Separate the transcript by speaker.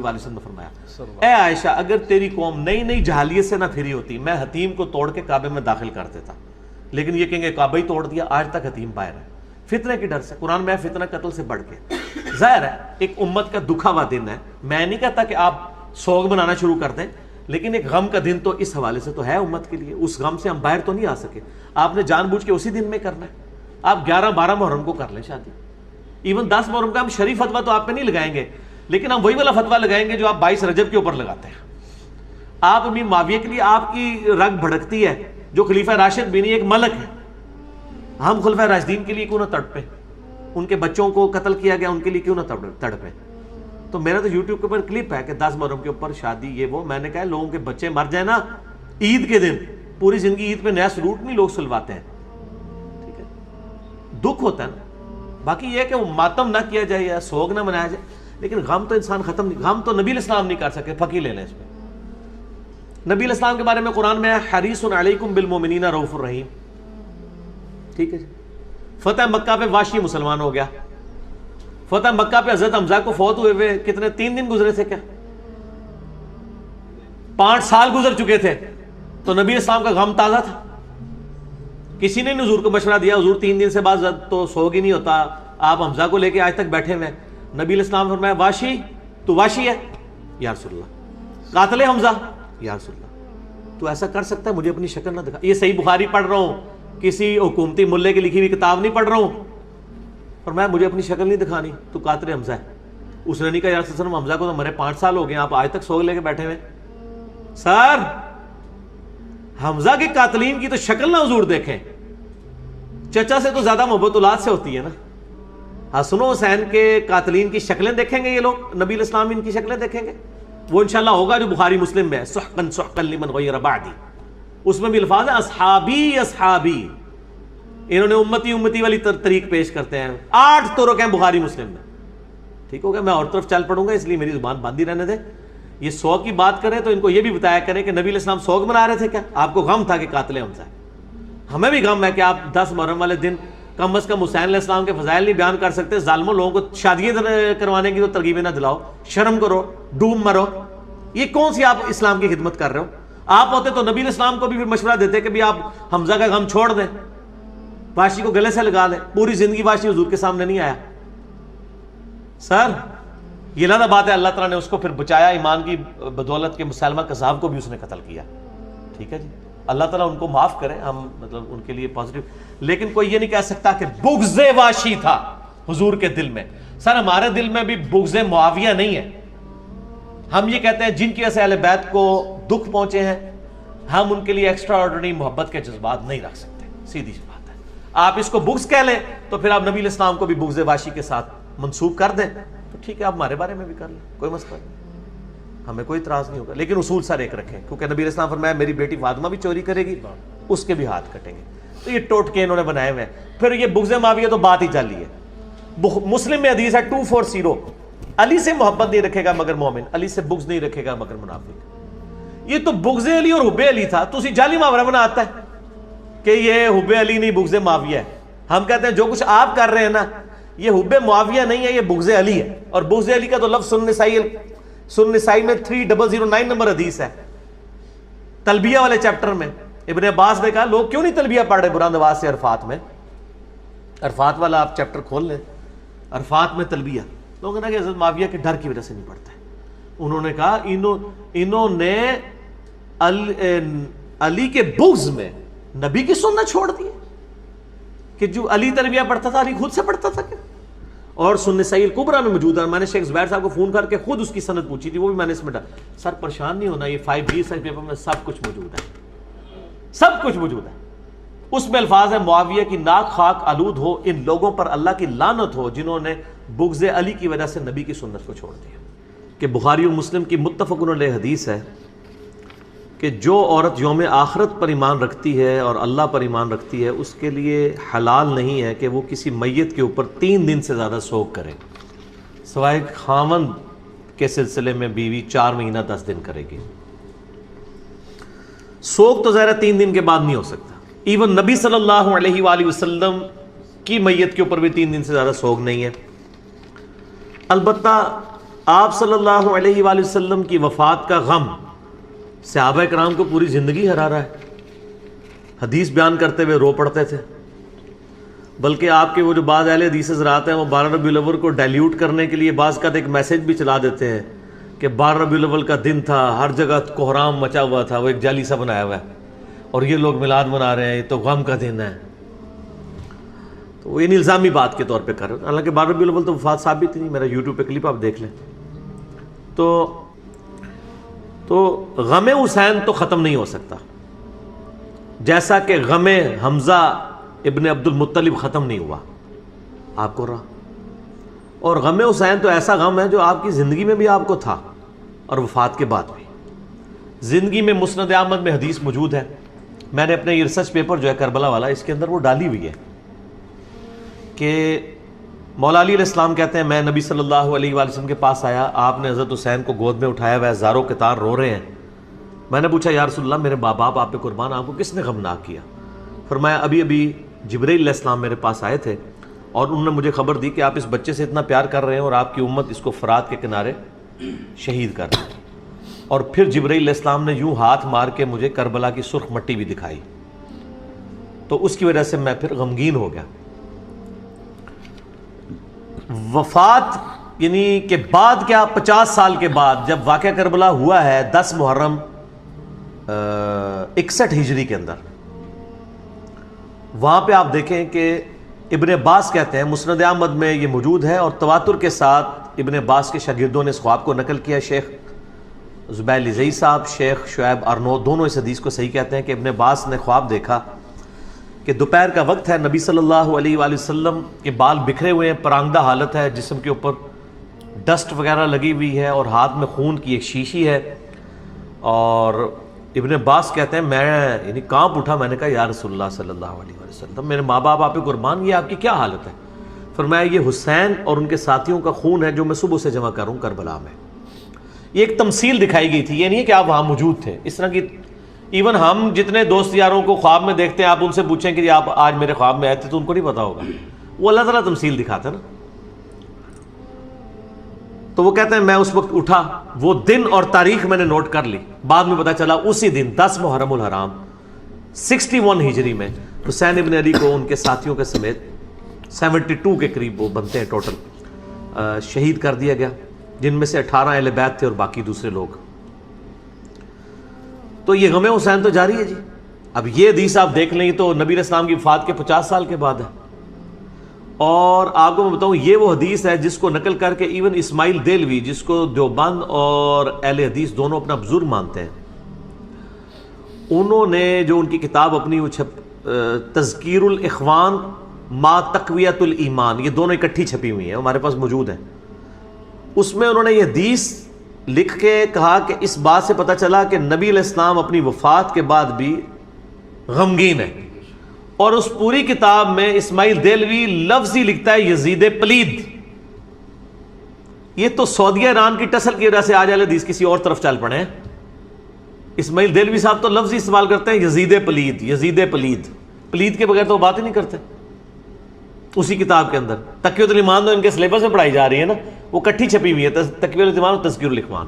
Speaker 1: وآلہ وسلم نے فرمایا، اے عائشہ اگر تیری قوم نئی نئی جہالیت سے نہ پھری ہوتی میں حتیم کو توڑ کے کعبے میں داخل کر دیتا، لیکن یہ کہیں گے کعبہ ہی توڑ دیا، آج تک حتیم باہر ہے، فتنے کی ڈر سے۔ قرآن میں فتنہ قتل سے بڑھ کے، ظاہر ہے ایک امت کا دکھا ہوا دن ہے، میں نہیں کہتا کہ آپ سوگ منانا شروع کر دیں، لیکن ایک غم کا دن تو اس حوالے سے تو ہے امت کے لیے، اس غم سے ہم باہر تو نہیں آ سکے، آپ نے جان بوجھ کے اسی دن میں کرنا ہے۔ آپ 11-12 محرم کو کر لیں شادی، ایون 10 محرم کا ہم شریف فتویٰ تو آپ پہ نہیں لگائیں گے، لیکن ہم وہی والا فتویٰ لگائیں گے جو آپ 22 رجب کے اوپر لگاتے ہیں۔ آپ امیر معاویہ کے لیے آپ کی رگ بھڑکتی ہے، جو خلیفہ راشد بھی نہیں ایک ملک ہے، ہم خلفۂ راشدین کے لیے کیوں نہ تڑپیں، ان کے بچوں کو قتل کیا گیا ان کے لیے کیوں نہ تڑپیں۔ تو میرا تو یوٹیوب کے اوپر کلپ ہے کہ 10 محرم کے اوپر شادی یہ وہ، میں نے کہا لوگوں کے بچے مر جائیں نا عید کے دن، پوری زندگی عید پہ نیا سلوٹ نہیں لوگ سلواتے ہیں، ٹھیک ہے، دکھ ہوتا ہے نا۔ باقی یہ کہ وہ ماتم نہ کیا جائے یا سوگ نہ منایا جائے، لیکن غم تو انسان ختم نہیں، غم تو نبی علیہ السلام نہیں کر سکے، پھکی لے لیں اس میں۔ نبی علیہ السلام کے بارے میں قرآن میں ہے حریص علیکم بالمؤمنین رؤوف الرحیم، ٹھیک ہے جی۔ فتح مکہ پہ واشی مسلمان ہو گیا، فتح مکہ پہ حضرت حمزہ کو فوت ہوئے ہوئے کتنے 3 دن گزرے تھے کیا، 5 سال گزر چکے تھے، تو نبی اسلام کا غم تازہ تھا۔ کسی نے حضور کو مشورہ دیا حضور 3 دن سے بعد تو سوگ ہی نہیں ہوتا، آپ حمزہ کو لے کے آج تک بیٹھے ہوئے ہیں۔ نبی علیہ السلام فرمایا واشی تو واشی ہے یا رسول اللہ، قاتل حمزہ یا رسول اللہ، تو ایسا کر سکتا ہے، مجھے اپنی شکل نہ دکھا۔ یہ صحیح بخاری پڑھ رہا ہوں، کسی حکومتی ملے کی لکھی ہوئی کتاب نہیں پڑھ رہا ہوں، فرمایا مجھے اپنی شکل نہیں دکھانی، تو قاتل حمزہ ہے۔ اس نے نہیں کہا یا رسول اللہ حمزہ کو تو مرے 5 سال ہو گئے، آپ آج تک سوگ لے کے بیٹھے ہوئے۔ سر حمزہ کے قاتلین کی تو شکل نہ حضور دیکھیں، چچا سے تو زیادہ محبت اولاد سے ہوتی ہے نا۔ حسن و حسین کے قاتلین کی شکلیں دیکھیں گے یہ لوگ، نبی علیہ السلام ان کی شکلیں دیکھیں گے؟ وہ انشاءاللہ ہوگا جو بخاری مسلم میں ہے، سحقا سحقا لمن غیر بعدی، اس میں بھی الفاظ ہے اصحابی اصحابی، انہوں نے امتی امتی والی طریق پیش کرتے ہیں، 8 طرق ہیں بخاری مسلم میں، ٹھیک ہو گیا۔ میں اور طرف چل پڑوں گا اس لیے میری زبان بند ہی رہنے دیں۔ یہ سوگ کی بات کریں تو ان کو یہ بھی بتایا کریں کہ نبی علیہ السلام سوگ منا رہے تھے کیا؟ آپ کو غم تھا کہ قاتل حمزہ ہے، ہمیں بھی غم ہے کہ آپ 10 محرم والے دن کم از کم حسین علیہ السلام کے فضائل نہیں بیان کر سکتے، ظالموں لوگوں کو شادیاں کروانے کی تو ترغیبیں نہ دلاؤ، شرم کرو، ڈوب مرو۔ یہ کون سی آپ اسلام کی خدمت کر رہے ہو؟ آپ ہوتے تو نبی علیہ السلام کو بھی پھر مشورہ دیتے کہ بھی آپ حمزہ کا غم چھوڑ دیں، واشی کو گلے سے لگا لیں، پوری زندگی واشی حضور کے سامنے نہیں آیا۔ سر یہ لادہ بات ہے، اللہ تعالیٰ نے اس کو پھر بچایا ایمان کی بدولت کے، مسلمہ کذاب کو بھی اس نے قتل کیا، ٹھیک ہے جی۔ اللہ تعالیٰ ان کو معاف کرے، ہم مطلب ان کے لیے پازیٹیو، لیکن کوئی یہ نہیں کہہ سکتا کہ بغض واشی تھا حضور کے دل میں۔ سر ہمارے دل میں بھی بغض معاویہ نہیں ہے، ہم یہ کہتے ہیں جن کی وجہ سے اہل بیت کو دکھ پہنچے ہیں، ہم ان کے لیے ایکسٹرا آرڈنری محبت کے جذبات نہیں رکھ سکتے، سیدھی سی بات ہے۔ آپ اس کو بغض کہہ لیں تو پھر آپ نبی علیہ السلام کو بھی بغض واشی کے ساتھ منسوب کر دیں تو ٹھیک ہے، آپ ہمارے بارے میں بھی کر لیں، کوئی مسئلہ نہیں، ہمیں کوئی اعتراض نہیں ہوگا، لیکن اصول سر ایک رکھیں، کیونکہ نبی علیہ السلام فرمایا میری بیٹی فاطمہ بھی چوری کرے گی، اس کے بھی ہاتھ کٹیں گے۔ تو یہ ٹوٹکے انہوں نے بنائے ہوئے ہیں۔ پھر یہ بغض معاویہ تو بات ہی چل رہی ہے، مسلم میں حدیث ہے 240، علی سے محبت نہیں رکھے گا مگر مومن، علی سے بغض نہیں رکھے گا مگر منافق۔ یہ تو بغض علی اور حب علی تھا، تو اسی جعلی محاورہ بناتا ہے کہ یہ حب علی نہیں بغض معاویہ ہے۔ ہم کہتے ہیں جو کچھ آپ کر رہے ہیں نا یہ حب معاویہ نہیں ہے، یہ بغض علی ہے، اور بغض علی کا تو لفظ سنن نسائی میں 3009 نمبر حدیث ہے، تلبیہ والے چیپٹر میں۔ ابن عباس نے کہا لوگ کیوں نہیں تلبیہ پڑھ رہے براہ نواز سے عرفات میں؟ عرفات والا آپ چیپٹر کھول لیں، عرفات میں تلبیہ، لوگوں نے کہا کہ حضرت معاویہ کے ڈر کی وجہ سے نہیں پڑھتا ہے۔ انہوں نے کہا انہوں نے علی کے بغض میں نبی کی سنت چھوڑ دی کہ جو علی تلبیہ پڑھتا تھا علی خود سے پڑھتا تھا کیا؟ اور سنن نسائی الکبریٰ میں موجود ہے، میں نے شیخ زبیر صاحب کو فون کر کے خود اس کی سند پوچھی تھی، وہ بھی میں نے اس میں ڈالا۔ سر پریشان نہیں ہونا، یہ 5B سائز پیپر میں سب کچھ موجود ہے، سب کچھ موجود ہے۔ اس میں الفاظ ہے معاویہ کی ناک خاک آلود ہو، ان لوگوں پر اللہ کی لعنت ہو جنہوں نے بغض علی کی وجہ سے نبی کی سنت کو چھوڑ دیا۔ کہ بخاری و مسلم کی متفق علیہ حدیث ہے کہ جو عورت یوم آخرت پر ایمان رکھتی ہے اور اللہ پر ایمان رکھتی ہے اس کے لیے حلال نہیں ہے کہ وہ کسی میت کے اوپر 3 دن سے زیادہ سوگ کرے، سوائے خاوند کے سلسلے میں بیوی 4 مہینہ 10 دن کرے گی۔ سوگ تو ظاہر 3 دن کے بعد نہیں ہو سکتا، ایون نبی صلی اللہ علیہ وآلہ وسلم کی میت کے اوپر بھی 3 دن سے زیادہ سوگ نہیں ہے۔ البتہ آپ صلی اللہ علیہ وآلہ وسلم کی وفات کا غم صحابہ کرام کو پوری زندگی ہرا رہا ہے. حدیث بیان کرتے ہوئے رو پڑتے تھے، بلکہ آپ کے وہ جو بعض اہل حدیث حضرات ہیں وہ 12 ربیع الاول کو ڈائلیوٹ کرنے کے لیے بعض کا ایک میسج بھی چلا دیتے ہیں کہ 12 ربیع الاول کا دن تھا، ہر جگہ کوہرام مچا ہوا تھا، وہ ایک جعلی سا بنایا ہوا ہے اور یہ لوگ میلاد منا رہے ہیں، یہ تو غم کا دن ہے. تو وہ ان الزامی بات کے طور پہ کر رہے ہیں، حالانکہ 12 ربیع الاول تو وفات ثابت ہی نہیں. میرا یوٹیوب پہ کلپ آپ دیکھ لیں. تو غم حسین تو ختم نہیں ہو سکتا، جیسا کہ غم حمزہ ابن عبد المطلب ختم نہیں ہوا آپ کو رہا. اور غم حسین تو ایسا غم ہے جو آپ کی زندگی میں بھی آپ کو تھا اور وفات کے بعد بھی. زندگی میں مسند احمد میں حدیث موجود ہے، میں نے اپنے یہ ریسرچ پیپر جو ہے کربلا والا، اس کے اندر وہ ڈالی ہوئی ہے کہ مولا علی علیہ السلام کہتے ہیں میں نبی صلی اللہ علیہ وآلہ وسلم کے پاس آیا، آپ نے حضرت حسین کو گود میں اٹھایا ہوا ہے، زاروں کے تار رو رہے ہیں. میں نے پوچھا یا رسول اللہ میرے باپ آپ پہ قربان، آپ کو کس نے غمناک کیا؟ فرمایا ابھی جبرائیل علیہ السلام میرے پاس آئے تھے اور انہوں نے مجھے خبر دی کہ آپ اس بچے سے اتنا پیار کر رہے ہیں اور آپ کی امت اس کو فرات کے کنارے شہید کر رہی ہے. اور پھر جبرائیل علیہ السلام نے یوں ہاتھ مار کے مجھے کربلا کی سرخ مٹی بھی دکھائی، تو اس کی وجہ سے میں پھر غمگین ہو گیا. وفات یعنی کہ بعد کیا 50 سال کے بعد جب واقعہ کربلا ہوا ہے 10 محرم 61 ہجری کے اندر، وہاں پہ آپ دیکھیں کہ ابن عباس کہتے ہیں، مسند احمد میں یہ موجود ہے اور تواتر کے ساتھ ابن عباس کے شاگردوں نے اس خواب کو نقل کیا. شیخ زبیر لزئی صاحب، شیخ شعیب ارنو دونوں اس حدیث کو صحیح کہتے ہیں کہ ابن عباس نے خواب دیکھا کہ دوپہر کا وقت ہے، نبی صلی اللہ علیہ وآلہ وسلم کے بال بکھرے ہوئے ہیں، پرانگدہ حالت ہے، جسم کے اوپر ڈسٹ وغیرہ لگی ہوئی ہے اور ہاتھ میں خون کی ایک شیشی ہے. اور ابن عباس کہتے ہیں میں یعنی کانپ اٹھا، میں نے کہا یا رسول اللہ صلی اللہ علیہ وآلہ وسلم میرے ماں باپ آپ پہ قربان، یہ آپ کی کیا حالت ہے؟ فرمایا یہ حسین اور ان کے ساتھیوں کا خون ہے جو میں صبح سے جمع کروں کربلا میں. یہ ایک تمثیل دکھائی گئی تھی، یہ نہیں ہے کہ آپ وہاں موجود تھے. اس طرح کی ایون ہم جتنے دوست یاروں کو خواب میں دیکھتے ہیں، آپ ان سے پوچھیں کہ آپ آج میرے خواب میں آئے تھے تو ان کو نہیں پتا ہوگا. وہ اللہ تعالیٰ تمثیل دکھاتا ہے نا. تو وہ کہتے ہیں میں اس وقت اٹھا، وہ دن اور تاریخ میں نے نوٹ کر لی، بعد میں پتا چلا اسی دن 10 محرم الحرام 61 ہجری میں حسین ابن علی کو ان کے ساتھیوں کے سمیت 72 کے قریب وہ بنتے ہیں ٹوٹل، شہید کر دیا گیا، جن میں سے 18 اہل بیت تھے اور باقی دوسرے لوگ. تو یہ غم حسین تو جاری ہے جی. اب یہ حدیث آپ دیکھ لیں تو نبی علیہ السلام کی وفات کے 50 سال کے بعد ہے. اور آپ کو میں بتاؤں یہ وہ حدیث ہے جس کو نقل کر کے ایون اسماعیل دہلوی، جس کو دیوبند اور اہل حدیث دونوں اپنا بزرگ مانتے ہیں، انہوں نے جو ان کی کتاب اپنی وہ تذکیر الاخوان ما تقویت الایمان، یہ دونوں اکٹھی چھپی ہوئی ہیں، ہمارے پاس موجود ہیں. اس میں انہوں نے یہ حدیث لکھ کے کہا کہ اس بات سے پتہ چلا کہ نبی علیہ السلام اپنی وفات کے بعد بھی غمگین ہے. اور اس پوری کتاب میں اسماعیل دہلوی لفظ ہی لکھتا ہے یزید پلید. یہ تو سعودیہ ایران کی ٹسل کی وجہ سے آج اہل حدیث کسی اور طرف چل پڑے ہیں. اسماعیل دہلوی صاحب تو لفظ ہی استعمال کرتے ہیں یزید پلید، یزید پلید، پلید کے بغیر تو وہ بات ہی نہیں کرتے. اسی کتاب کے اندر تقویۃ الایمان تو ان کے سلیبس میں پڑھائی جا رہی ہے نا، وہ کٹھی چھپی ہوئی ہے، تقویۃ الایمان اور تذکیر الاخوان.